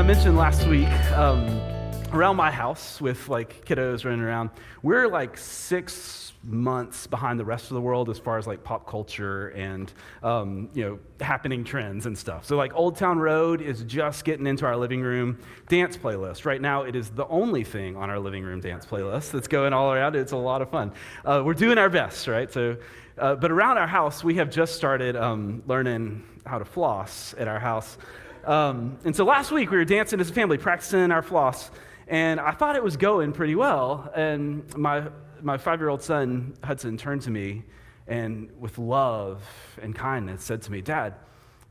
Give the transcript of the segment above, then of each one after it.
I mentioned last week, around my house with like kiddos running around, we're like 6 months behind the rest of the world as far as like pop culture and happening trends and stuff. So like Old Town Road is just getting into our living room dance playlist. Right now it is the only thing on our living room dance playlist that's going all around. It's a lot of fun. We're doing our best, right? So, but around our house, we have just started learning how to floss at our house. And so last week we were dancing as a family, practicing our floss, and I thought it was going pretty well. And my 5-year-old son, Hudson, turned to me and with love and kindness said to me, "Dad,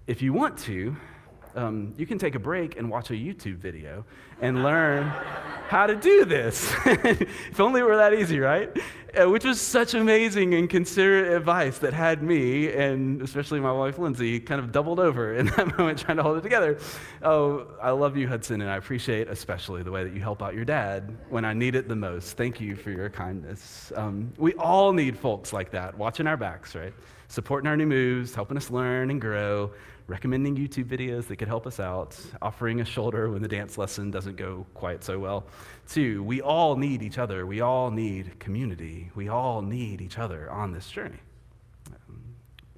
if you want to, you can take a break and watch a YouTube video and learn how to do this." If only it were that easy, right? Which was such amazing and considerate advice that had me, and especially my wife, Lindsay, kind of doubled over in that moment trying to hold it together. Oh, I love you, Hudson, and I appreciate especially the way that you help out your dad when I need it the most. Thank you for your kindness. We all need folks like that, watching our backs, right? Supporting our new moves, helping us learn and grow, recommending YouTube videos that could help us out, offering a shoulder when the dance lesson doesn't go quite so well. 2, we all need each other. We all need community. We all need each other on this journey.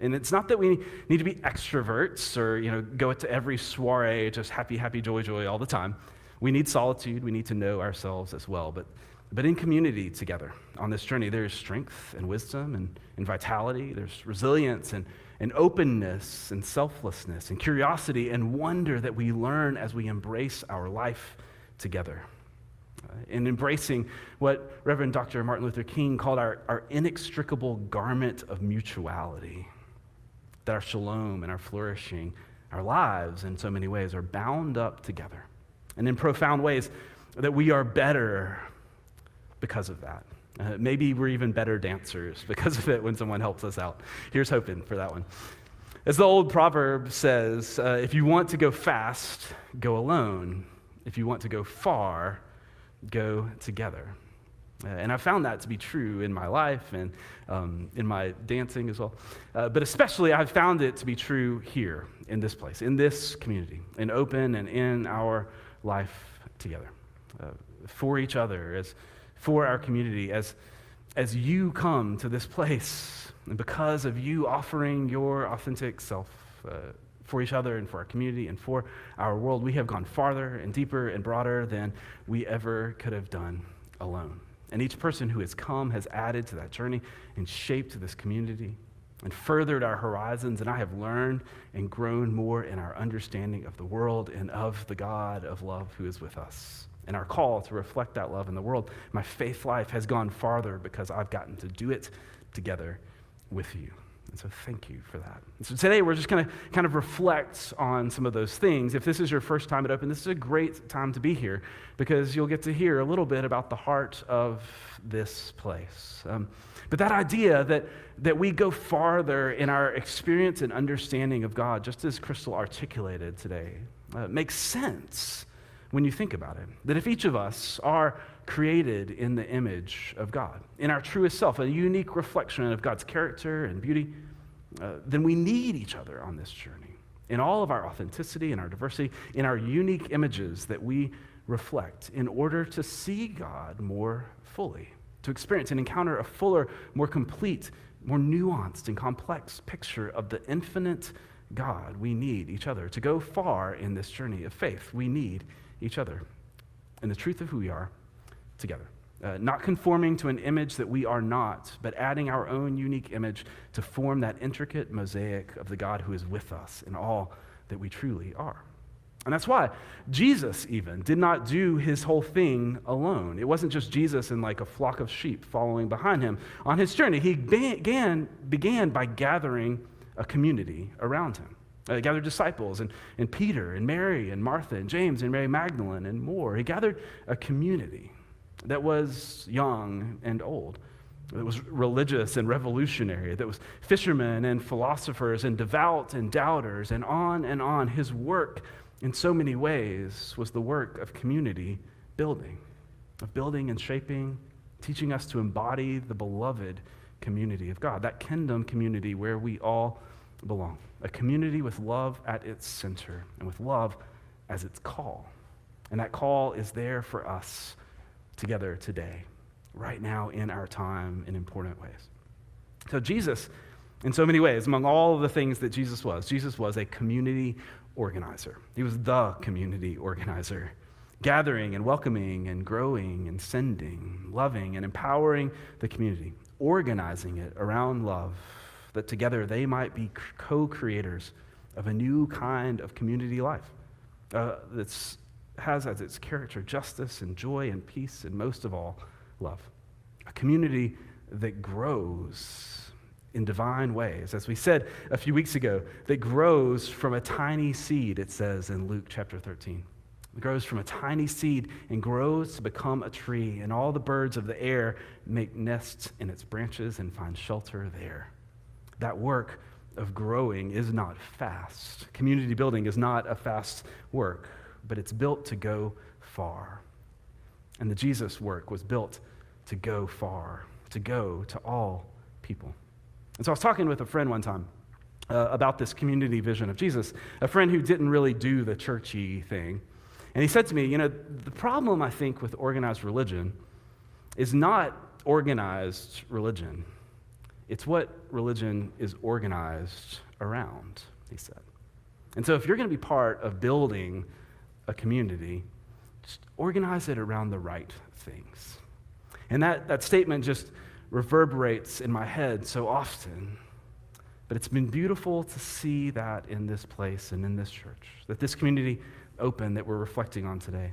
And it's not that we need to be extroverts or go to every soiree just happy, happy, joy, joy all the time. We need solitude. We need to know ourselves as well. But in community together on this journey, there's strength and wisdom and vitality. There's resilience and openness and selflessness and curiosity and wonder that we learn as we embrace our life together. In embracing what Reverend Dr. Martin Luther King called our inextricable garment of mutuality, that our shalom and our flourishing, our lives in so many ways are bound up together. And in profound ways that we are better because of that. Maybe we're even better dancers because of it when someone helps us out. Here's hoping for that one. As the old proverb says, if you want to go fast, go alone. If you want to go far, go together. And I found that to be true in my life and in my dancing as well. But especially I've found it to be true here in this place, in this community, in Open and in our life together. For each other, for our community, as you come to this place, and because of you offering your authentic self for each other and for our community and for our world, we have gone farther and deeper and broader than we ever could have done alone. And each person who has come has added to that journey and shaped this community and furthered our horizons, and I have learned and grown more in our understanding of the world and of the God of love who is with us. And our call to reflect that love in the world. My faith life has gone farther because I've gotten to do it together with you. And so thank you for that. And so today we're just going to kind of reflect on some of those things. If this is your first time at Open, this is a great time to be here because you'll get to hear a little bit about the heart of this place. But that idea that we go farther in our experience and understanding of God, just as Crystal articulated today, makes sense when you think about it, that if each of us are created in the image of God, in our truest self, a unique reflection of God's character and beauty, then we need each other on this journey, in all of our authenticity and our diversity, in our unique images that we reflect in order to see God more fully, to experience and encounter a fuller, more complete, more nuanced and complex picture of the infinite God. We need each other. To go far in this journey of faith, we need each other and the truth of who we are together. Not conforming to an image that we are not, but adding our own unique image to form that intricate mosaic of the God who is with us in all that we truly are. And that's why Jesus even did not do his whole thing alone. It wasn't just Jesus and like a flock of sheep following behind him. On his journey, he began by gathering a community around him. He gathered disciples and Peter and Mary and Martha and James and Mary Magdalene and more. He gathered a community that was young and old, that was religious and revolutionary, that was fishermen and philosophers and devout and doubters and on and on. His work in so many ways was the work of community building, of building and shaping, teaching us to embody the beloved community of God, that kingdom community where we all belong, a community with love at its center and with love as its call. And that call is there for us together today, right now in our time in important ways. So Jesus, in so many ways, among all of the things that Jesus was a community organizer. He was the community organizer, gathering and welcoming and growing and sending, loving and empowering the community, organizing it around love, that together they might be co-creators of a new kind of community life that has as its character justice and joy and peace and most of all, love. A community that grows in divine ways, as we said a few weeks ago, that grows from a tiny seed, it says in Luke chapter 13. It grows from a tiny seed and grows to become a tree, and all the birds of the air make nests in its branches and find shelter there. That work of growing is not fast. Community building is not a fast work, but it's built to go far. And the Jesus work was built to go far, to go to all people. And so I was talking with a friend one time about this community vision of Jesus, a friend who didn't really do the churchy thing. And he said to me, the problem, I think, with organized religion is not organized religion. It's what religion is organized around, he said. And so if you're going to be part of building a community, just organize it around the right things. And that statement just reverberates in my head so often. But it's been beautiful to see that in this place and in this church, that this community open that we're reflecting on today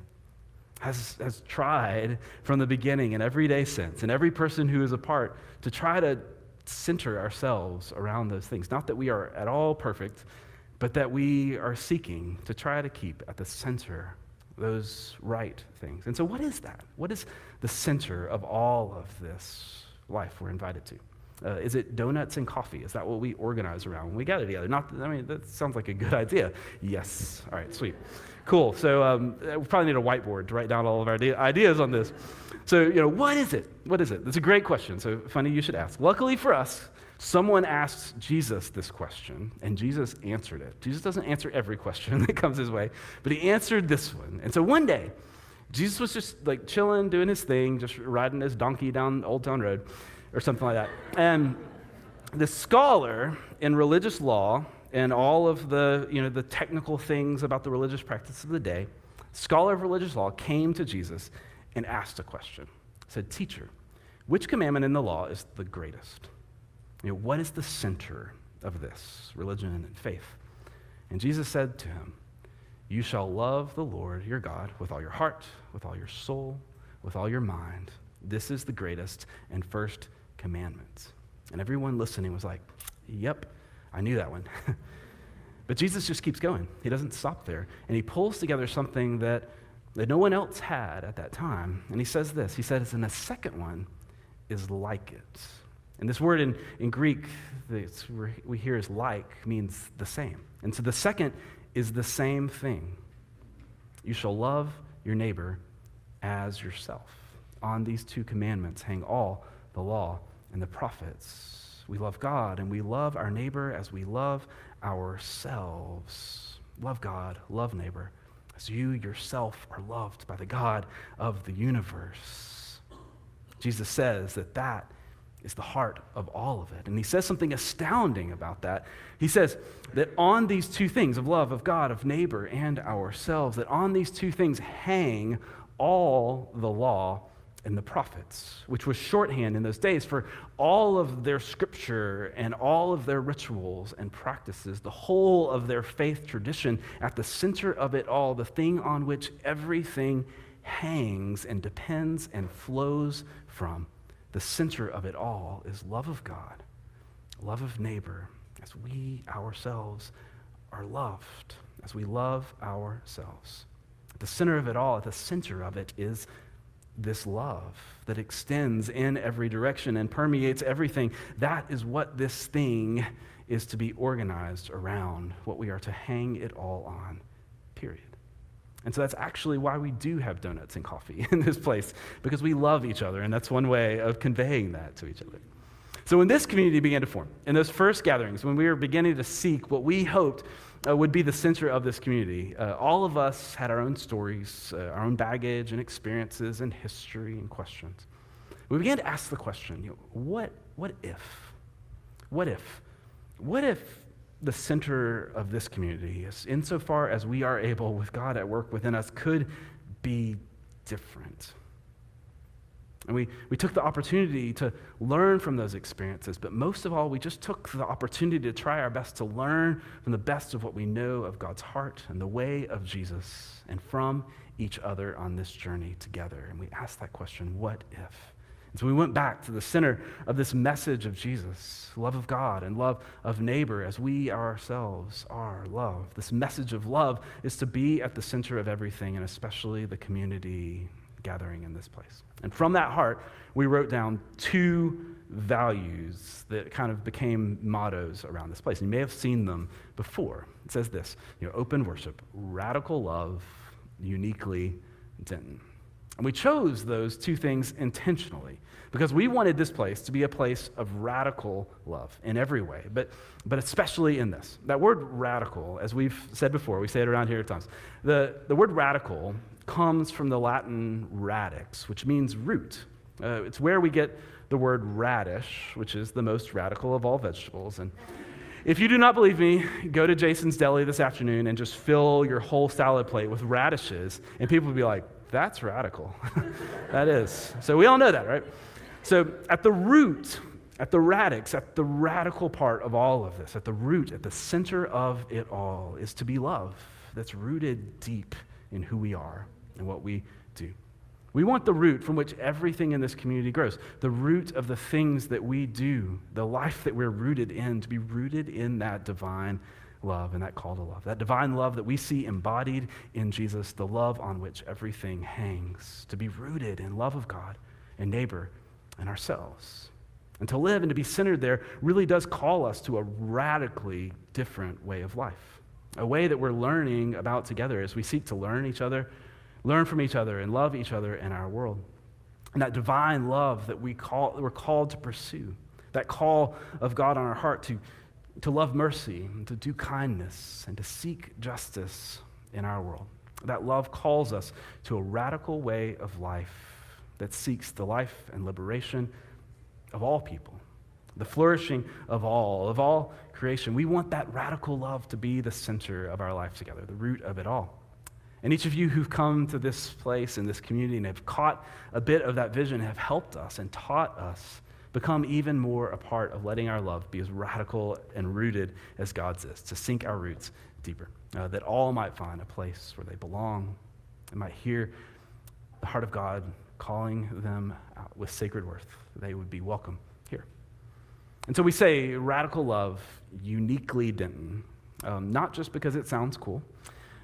has tried from the beginning and every day since, and every person who is a part, to try to center ourselves around those things. Not that we are at all perfect, but that we are seeking to try to keep at the center those right things. And so what is that? What is the center of all of this life we're invited to? Is it donuts and coffee? Is that what we organize around when we gather together? That sounds like a good idea. Yes. All right, sweet. Cool. So we probably need a whiteboard to write down all of our ideas on this. So, what is it? What is it? That's a great question. So funny you should ask. Luckily for us, someone asked Jesus this question, and Jesus answered it. Jesus doesn't answer every question that comes his way, but he answered this one. And so one day, Jesus was just like chilling, doing his thing, just riding his donkey down Old Town Road or something like that. And the scholar in religious law and all of the technical things about the religious practice of the day, scholar of religious law came to Jesus and asked a question. Said, "Teacher, which commandment in the law is the greatest? What is the center of this religion and faith?" And Jesus said to him, "You shall love the Lord your God with all your heart, with all your soul, with all your mind. This is the greatest and first commandment." And everyone listening was like, "Yep, I knew that one." But Jesus just keeps going. He doesn't stop there. And he pulls together something that no one else had at that time. And he says this. He says, and the second one is like it. And this word in Greek we hear as like means the same. And so the second is the same thing. You shall love your neighbor as yourself. On these two commandments hang all the law and the prophets. We love God and we love our neighbor as we love ourselves. Love God, love neighbor, as you yourself are loved by the God of the universe. Jesus says that is the heart of all of it. And he says something astounding about that. He says that on these two things of love of God, of neighbor, and ourselves, that on these two things hang all the law and the prophets, which was shorthand in those days for all of their scripture and all of their rituals and practices, the whole of their faith tradition. At the center of it all, the thing on which everything hangs and depends and flows from, the center of it all is love of God, love of neighbor, as we ourselves are loved, as we love ourselves. At the center of it all, at the center of it is this love that extends in every direction and permeates everything. That is what this thing is to be organized around, what we are to hang it all on, period. And so that's actually why we do have donuts and coffee in this place, because we love each other, and that's one way of conveying that to each other. So when this community began to form, in those first gatherings, when we were beginning to seek what we hoped would be the center of this community, all of us had our own stories, our own baggage and experiences and history and questions. We began to ask the question, what if? What if the center of this community, insofar as we are able, with God at work within us, could be different? And we took the opportunity to learn from those experiences, but most of all, we just took the opportunity to try our best to learn from the best of what we know of God's heart and the way of Jesus, and from each other on this journey together. And we asked that question, what if? And so we went back to the center of this message of Jesus, love of God and love of neighbor as we ourselves are loved. This message of love is to be at the center of everything, and especially the community gathering in this place. And from that heart, we wrote down 2 values that kind of became mottos around this place. You may have seen them before. It says this, open worship, radical love, uniquely Denton. And we chose those 2 things intentionally because we wanted this place to be a place of radical love in every way, but especially in this. That word radical, as we've said before, we say it around here at times. The word radical comes from the Latin radix, which means root. It's where we get the word radish, which is the most radical of all vegetables. And if you do not believe me, go to Jason's Deli this afternoon and just fill your whole salad plate with radishes, and people will be like, that's radical. That is. So we all know that, right? So at the root, at the radix, at the radical part of all of this, at the root, at the center of it all, is to be love that's rooted deep in who we are and what we do. We want the root from which everything in this community grows, the root of the things that we do, the life that we're rooted in, to be rooted in that divine love and that call to love, that divine love that we see embodied in Jesus, the love on which everything hangs, to be rooted in love of God and neighbor and ourselves. And to live and to be centered there really does call us to a radically different way of life, a way that we're learning about together as we seek to learn from each other and love each other in our world. And that divine love that we're called to pursue, that call of God on our heart to love mercy, and to do kindness, and to seek justice in our world. That love calls us to a radical way of life that seeks the life and liberation of all people, the flourishing of all creation. We want that radical love to be the center of our life together, the root of it all. And each of you who've come to this place and this community and have caught a bit of that vision have helped us and taught us become even more a part of letting our love be as radical and rooted as God's is, to sink our roots deeper, that all might find a place where they belong and might hear the heart of God calling them out with sacred worth. They would be welcome here. And so we say radical love, uniquely Denton, not just because it sounds cool,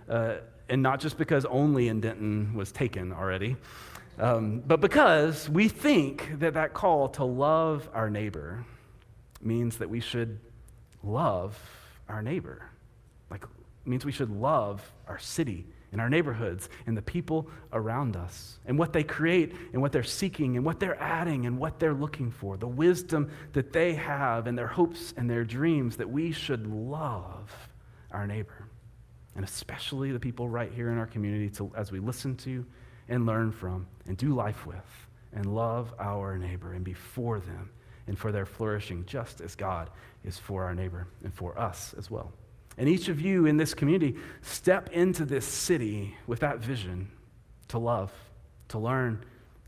and not just because only in Denton was taken already, but because we think that call to love our neighbor means that we should love our neighbor. Like, it means we should love our city and our neighborhoods and the people around us and what they create and what they're seeking and what they're adding and what they're looking for, the wisdom that they have and their hopes and their dreams, that we should love our neighbor, and especially the people right here in our community as we listen to and learn from and do life with and love our neighbor and be for them and for their flourishing, just as God is for our neighbor and for us as well. And each of you in this community step into this city with that vision to love, to learn,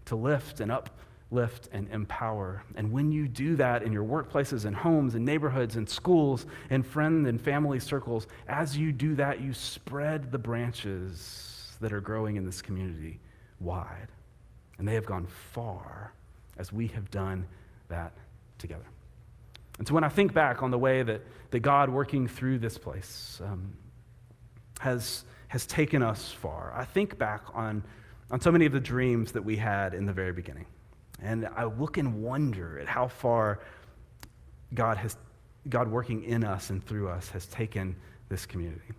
to lift and uplift and empower. And when you do that in your workplaces and homes and neighborhoods and schools and friend and family circles, as you do that, you spread the branches that are growing in this community wide. And they have gone far as we have done that together. And so when I think back on the way that God working through this place has taken us far, I think back on so many of the dreams that we had in the very beginning. And I look and wonder at how far God working in us and through us has taken this community.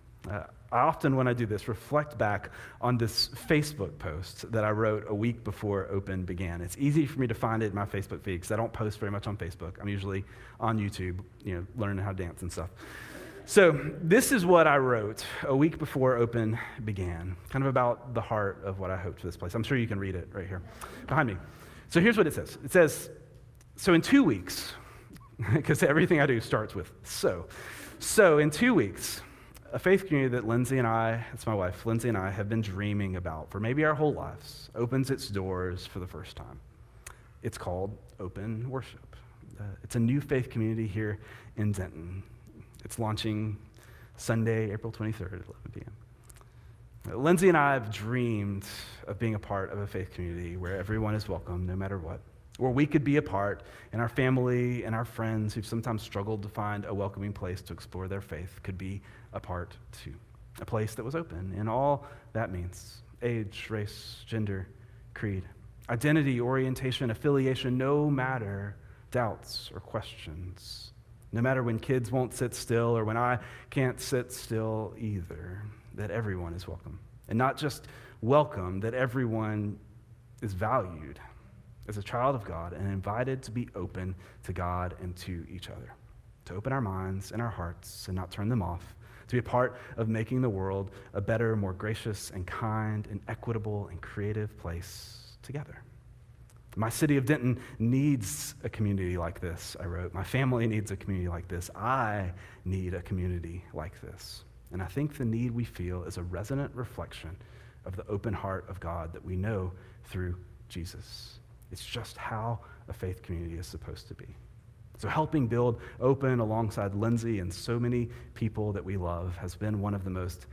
I often, when I do this, reflect back on this Facebook post that I wrote a week before Open began. It's easy for me to find it in my Facebook feed because I don't post very much on Facebook. I'm usually on YouTube, learning how to dance and stuff. So this is what I wrote a week before Open began, kind of about the heart of what I hoped for this place. I'm sure you can read it right here behind me. So here's what it says. It says, so in 2 weeks, because everything I do starts with so. So in 2 weeks, a faith community that Lindsay and I, that's my wife, Lindsay and I have been dreaming about for maybe our whole lives, opens its doors for the first time. It's called Open Worship. It's a new faith community here in Denton. It's launching Sunday, April 23rd at 11 p.m. Lindsay and I have dreamed of being a part of a faith community where everyone is welcome no matter what, where we could be a part and our family and our friends who've sometimes struggled to find a welcoming place to explore their faith could be a part too. A place that was open in all that means: age, race, gender, creed, identity, orientation, affiliation, no matter doubts or questions. No matter when kids won't sit still or when I can't sit still either, that everyone is welcome. And not just welcome, that everyone is valued as a child of God and invited to be open to God and to each other, to open our minds and our hearts and not turn them off, to be a part of making the world a better, more gracious and kind and equitable and creative place together. My city of Denton needs a community like this, I wrote. My family needs a community like this. I need a community like this. And I think the need we feel is a resonant reflection of the open heart of God that we know through Jesus. It's just how a faith community is supposed to be. So helping build Open alongside Lindsay and so many people that we love has been one of the most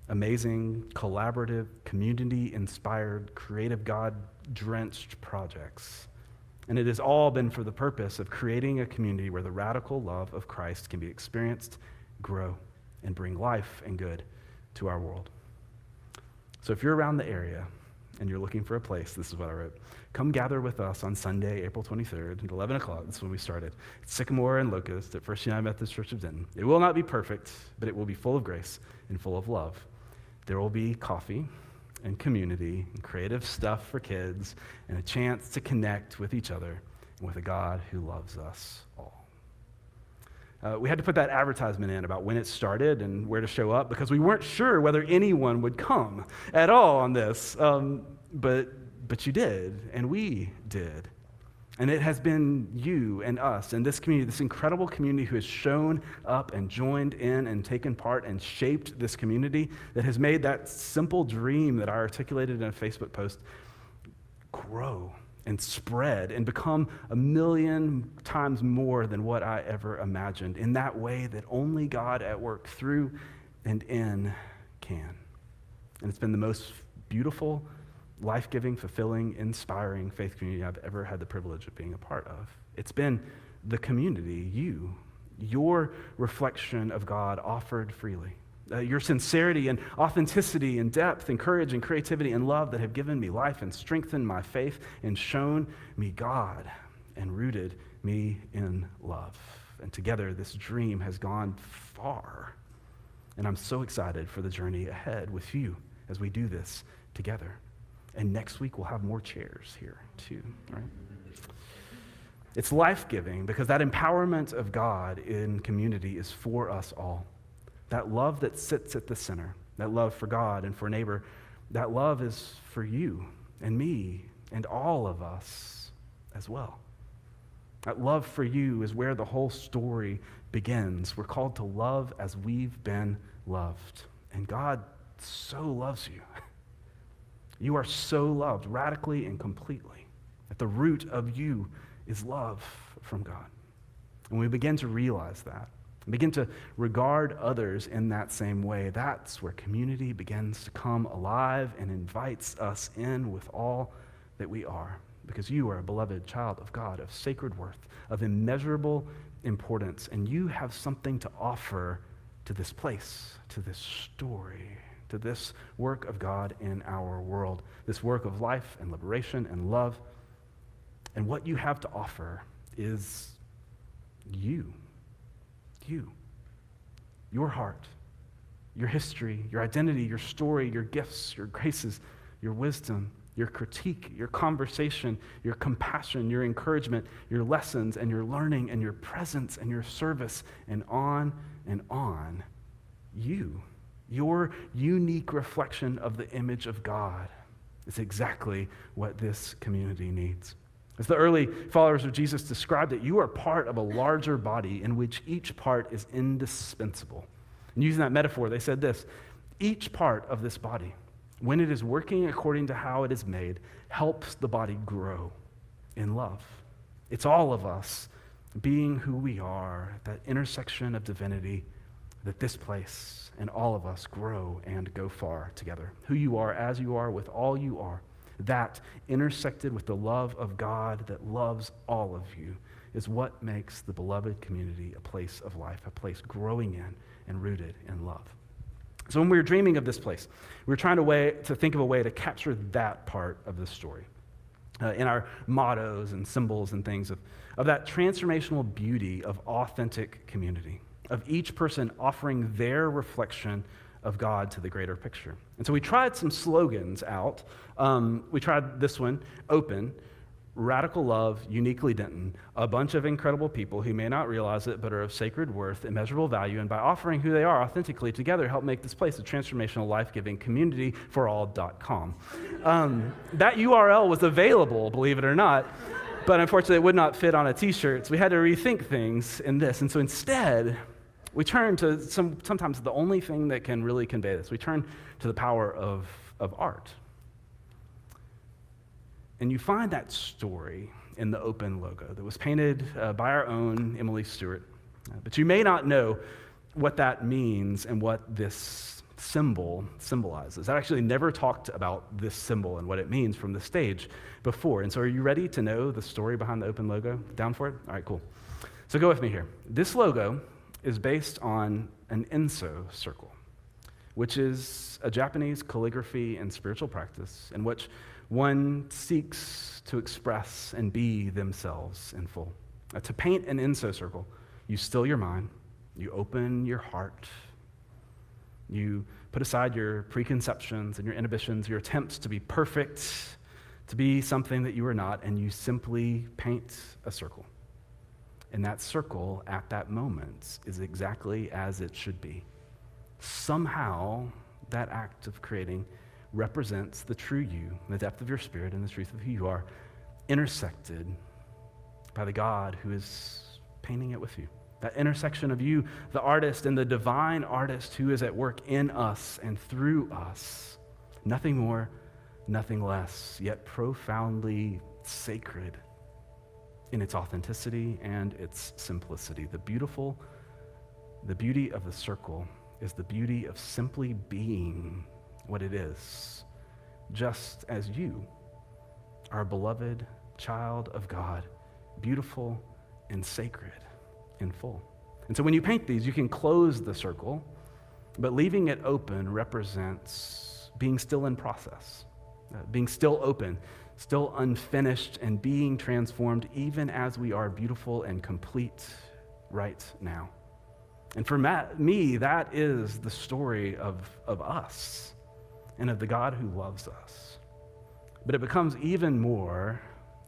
amazing, collaborative, community-inspired, creative, God-drenched projects. And it has all been for the purpose of creating a community where the radical love of Christ can be experienced, grow, and bring life and good to our world. So if you're around the area and you're looking for a place, this is what I wrote. Come gather with us on Sunday, April 23rd at 11 o'clock. That's when we started. It's Sycamore and Locust at First United Methodist Church of Denton. It will not be perfect, but it will be full of grace and full of love. There will be coffee and community and creative stuff for kids and a chance to connect with each other and with a God who loves us all. We had to put that advertisement in about when it started and where to show up because we weren't sure whether anyone would come at all on this. But you did, and we did. And it has been you and us and this community, this incredible community who has shown up and joined in and taken part and shaped this community that has made that simple dream that I articulated in a Facebook post grow and spread and become 1,000,000 times more than what I ever imagined in that way that only God at work through and in can. And it's been the most beautiful, life-giving, fulfilling, inspiring faith community I've ever had the privilege of being a part of. It's been the community, your reflection of God offered freely. Your sincerity and authenticity and depth and courage and creativity and love that have given me life and strengthened my faith and shown me God and rooted me in love. And together, this dream has gone far. And I'm so excited for the journey ahead with you as we do this together. And next week, we'll have more chairs here, too, right? It's life-giving because that empowerment of God in community is for us all. That love that sits at the center, that love for God and for neighbor, that love is for you and me and all of us as well. That love for you is where the whole story begins. We're called to love as we've been loved. And God so loves you. You are so loved radically and completely. At the root of you is love from God. And we begin to realize that, and begin to regard others in that same way. That's where community begins to come alive and invites us in with all that we are. Because you are a beloved child of God, of sacred worth, of immeasurable importance, and you have something to offer to this place, to this story, to this work of God in our world, this work of life and liberation and love. And what you have to offer is you, your heart, your history, your identity, your story, your gifts, your graces, your wisdom, your critique, your conversation, your compassion, your encouragement, your lessons, and your learning, and your presence, and your service, and on and on. You, your unique reflection of the image of God, is exactly what this community needs. As the early followers of Jesus described it, you are part of a larger body in which each part is indispensable. And using that metaphor, they said this: each part of this body, when it is working according to how it is made, helps the body grow in love. It's all of us being who we are, that intersection of divinity, that this place and all of us grow and go far together. Who you are, as you are, with all you are, that intersected with the love of God that loves all of you, is what makes the beloved community a place of life, a place growing in and rooted in love. So when we were dreaming of this place, we were trying to think of a way to capture that part of the story in our mottos and symbols and things of that transformational beauty of authentic community, of each person offering their reflection of God to the greater picture. And so we tried some slogans out. We tried this one: open, radical love, uniquely Denton, a bunch of incredible people who may not realize it but are of sacred worth, immeasurable value, and by offering who they are authentically together, help make this place a transformational, life-giving community for all.com. That URL was available, believe it or not, but unfortunately it would not fit on a t-shirt, so we had to rethink things in this. And so instead, we turn to sometimes the only thing that can really convey this. We turn to the power of art. And you find that story in the open logo that was painted by our own Emily Stewart. But you may not know what that means and what this symbol symbolizes. I've actually never talked about this symbol and what it means from the stage before. And so are you ready to know the story behind the open logo? Down for it? All right, cool. So go with me here. This logo is based on an Enso circle, which is a Japanese calligraphy and spiritual practice in which one seeks to express and be themselves in full. To paint an Enso circle, you still your mind, you open your heart, you put aside your preconceptions and your inhibitions, your attempts to be perfect, to be something that you are not, and you simply paint a circle. And that circle at that moment is exactly as it should be. Somehow, that act of creating represents the true you, the depth of your spirit and the truth of who you are, intersected by the God who is painting it with you. That intersection of you, the artist, and the divine artist who is at work in us and through us. Nothing more, nothing less, yet profoundly sacred in its authenticity and its simplicity. The beauty of the circle is the beauty of simply being what it is, just as you are a beloved child of God, beautiful and sacred in full. And so when you paint these, you can close the circle, but leaving it open represents being still in process, being still open, still unfinished, and being transformed even as we are beautiful and complete right now. And for me, that is the story of us and of the God who loves us. But it becomes even more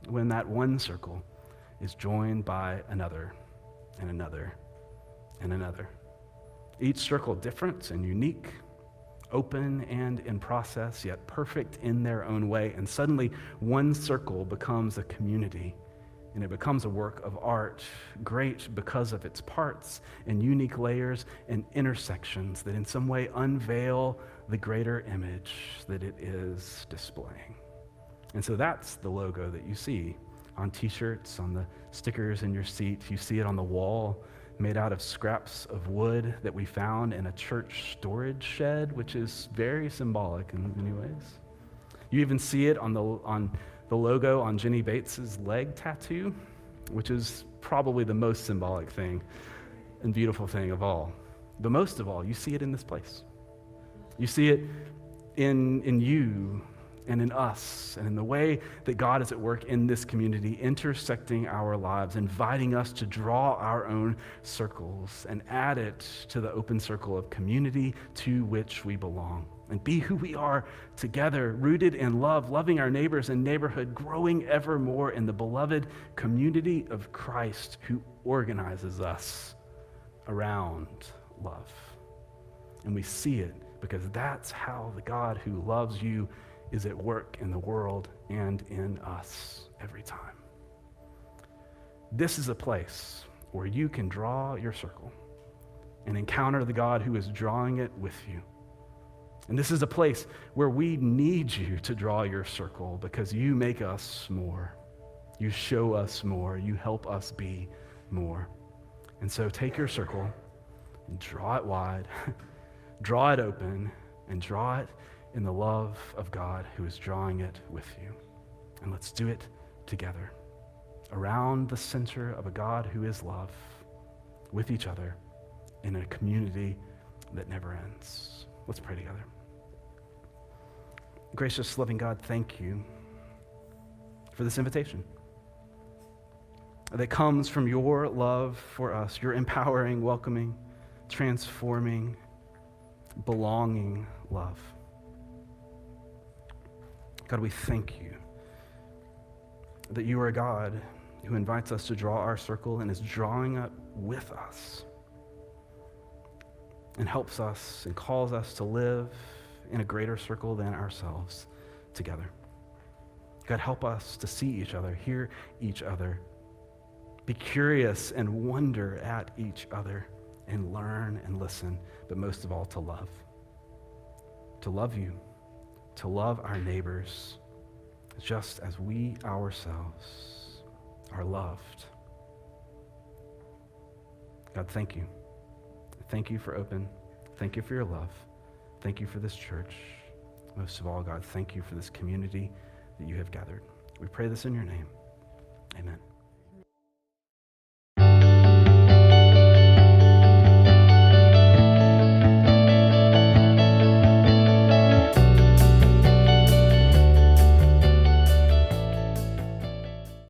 when that one circle is joined by another and another and another. Each circle different and unique, open and in process, yet perfect in their own way. And suddenly one circle becomes a community, and it becomes a work of art, great because of its parts and unique layers and intersections that in some way unveil the greater image that it is displaying. And so that's the logo that you see on t-shirts, on the stickers in your seat. You see it on the wall made out of scraps of wood that we found in a church storage shed, which is very symbolic in many ways. You even see it on the logo on Jenny Bates's leg tattoo, which is probably the most symbolic thing and beautiful thing of all. But most of all, you see it in this place. You see it in you and in us and in the way that God is at work in this community, intersecting our lives, inviting us to draw our own circles and add it to the open circle of community to which we belong. And be who we are together, rooted in love, loving our neighbors and neighborhood, growing ever more in the beloved community of Christ who organizes us around love. And we see it because that's how the God who loves you is at work in the world and in us every time. This is a place where you can draw your circle and encounter the God who is drawing it with you. And this is a place where we need you to draw your circle because you make us more. You show us more. You help us be more. And so take your circle and draw it wide, draw it open, and draw it in the love of God who is drawing it with you. And let's do it together around the center of a God who is love with each other in a community that never ends. Let's pray together. Gracious, loving God, thank you for this invitation that comes from your love for us, your empowering, welcoming, transforming, belonging love. God, we thank you that you are a God who invites us to draw our circle and is drawing up with us and helps us and calls us to live in a greater circle than ourselves together. God, help us to see each other, hear each other, be curious and wonder at each other, and learn and listen, but most of all, to love. To love you, to love our neighbors, just as we ourselves are loved. God, thank you. Thank you for open. Thank you for your love. Thank you for this church. Most of all, God, thank you for this community that you have gathered. We pray this in your name. Amen.